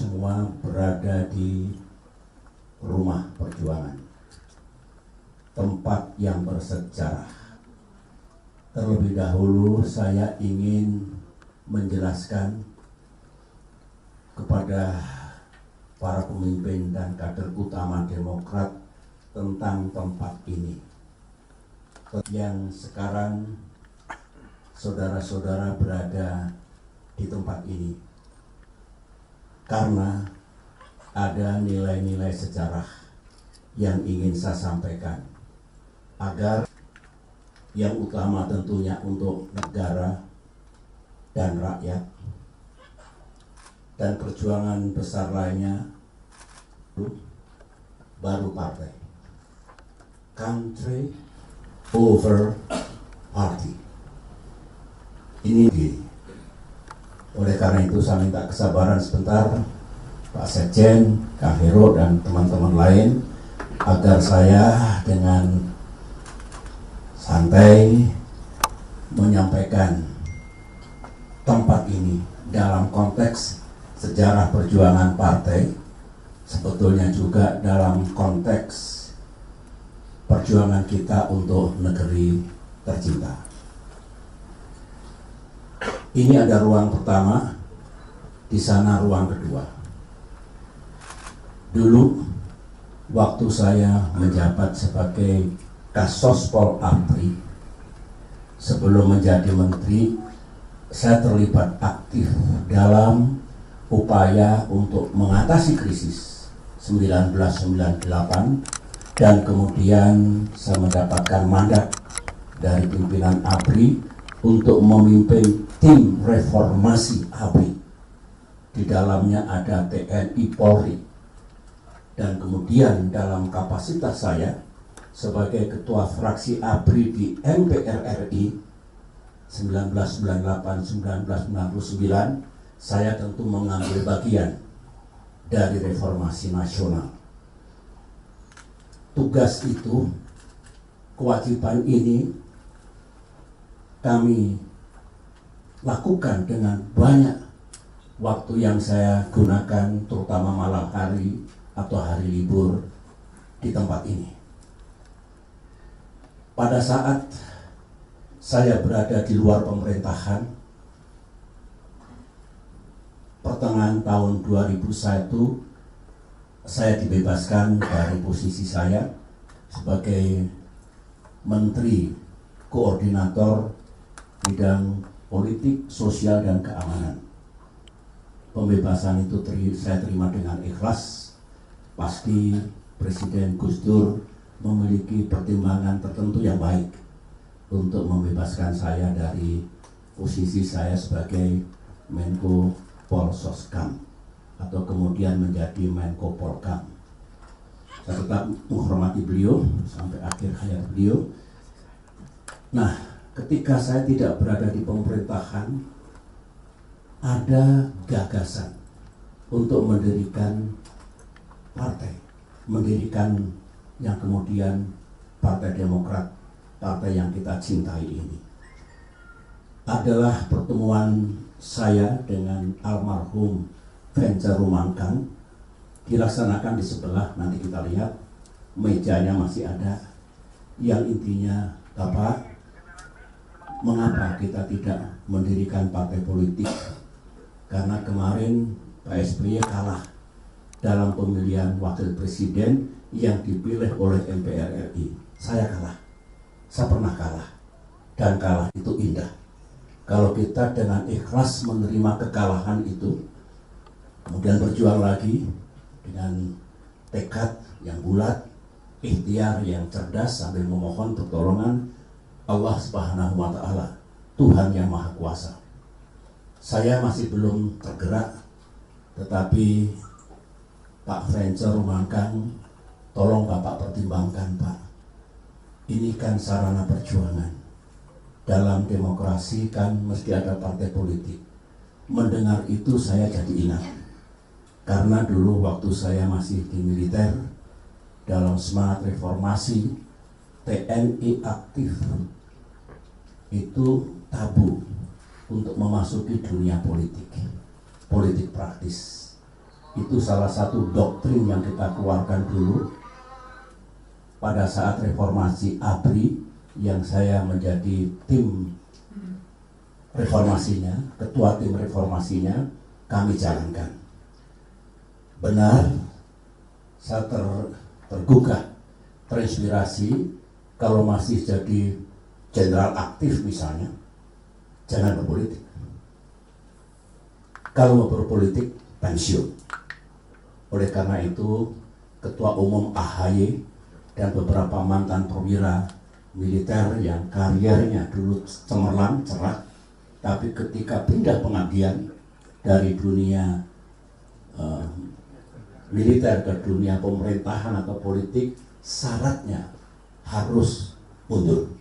semua berada di rumah perjuangan, tempat yang bersejarah. Terlebih dahulu saya ingin menjelaskan kepada para pemimpin dan kader utama Demokrat tentang tempat ini. Yang sekarang saudara-saudara berada di tempat ini karena ada nilai-nilai sejarah yang ingin saya sampaikan, agar yang utama tentunya untuk negara dan rakyat, dan perjuangan besar lainnya baru partai. Country over party. Ini oleh karena itu saya minta kesabaran sebentar Pak Sekjen, Kang Hero dan teman-teman lain, agar saya dengan santai menyampaikan tempat ini dalam konteks sejarah perjuangan partai, sebetulnya juga dalam konteks perjuangan kita untuk negeri tercinta. Ini ada ruang pertama, di sana ruang kedua. Dulu waktu saya menjabat sebagai Kasospol APRI, sebelum menjadi menteri, saya terlibat aktif dalam upaya untuk mengatasi krisis 1998, dan kemudian saya mendapatkan mandat dari pimpinan APRI untuk memimpin tim reformasi ABRI. Di dalamnya ada TNI Polri, dan kemudian dalam kapasitas saya sebagai ketua fraksi ABRI di MPR RI 1998-1999, saya tentu mengambil bagian dari reformasi nasional. Tugas itu, kewajiban ini kami lakukan dengan banyak waktu yang saya gunakan, terutama malam hari atau hari libur di tempat ini. Pada saat saya berada di luar pemerintahan, pertengahan tahun 2001, saya dibebaskan dari posisi saya sebagai Menteri Koordinator Bidang Politik, Sosial, dan Keamanan. Pembebasan itu saya terima dengan ikhlas. Pasti Presiden Gus Dur memiliki pertimbangan tertentu yang baik untuk membebaskan saya dari posisi saya sebagai Menko Polsoskam atau kemudian menjadi Menko Polkam. Saya tetap menghormati beliau sampai akhir hayat beliau. Nah, ketika saya tidak berada di pemerintahan, ada gagasan untuk mendirikan partai, mendirikan yang kemudian Partai Demokrat, partai yang kita cintai ini. Adalah pertemuan saya dengan almarhum Vencer Rumangkang, dilaksanakan di sebelah, nanti kita lihat mejanya masih ada, yang intinya Bapak, mengapa kita tidak mendirikan partai politik? Karena kemarin Pak SBY kalah dalam pemilihan wakil presiden yang dipilih oleh MPR RI. Saya kalah, saya pernah kalah, dan kalah itu indah. Kalau kita dengan ikhlas menerima kekalahan itu, kemudian berjuang lagi dengan tekad yang bulat, ikhtiar yang cerdas sambil memohon pertolongan Allah Subhanahu wa Ta'ala, Tuhan yang Maha Kuasa. Saya masih belum tergerak, tetapi Pak Vencer Rumangkang, tolong Bapak pertimbangkan Pak. Ini kan sarana perjuangan. Dalam demokrasi kan mesti ada partai politik. Mendengar itu saya jadi ingat. Karena dulu waktu saya masih di militer, dalam semangat reformasi, TNI aktif itu tabu untuk memasuki dunia politik praktis. Itu salah satu doktrin yang kita keluarkan dulu pada saat reformasi ABRI, yang saya menjadi tim reformasinya, ketua tim reformasinya, kami jalankan. Benar, saya tergugah, terinspirasi. Kalau masih jadi jenderal aktif misalnya, jangan berpolitik. Kalau mau berpolitik, pensiun. Oleh karena itu, Ketua Umum AHY dan beberapa mantan perwira militer yang karirnya dulu cemerlang, cerah, tapi ketika pindah pengabdian dari dunia militer ke dunia pemerintahan atau politik, syaratnya harus mundur.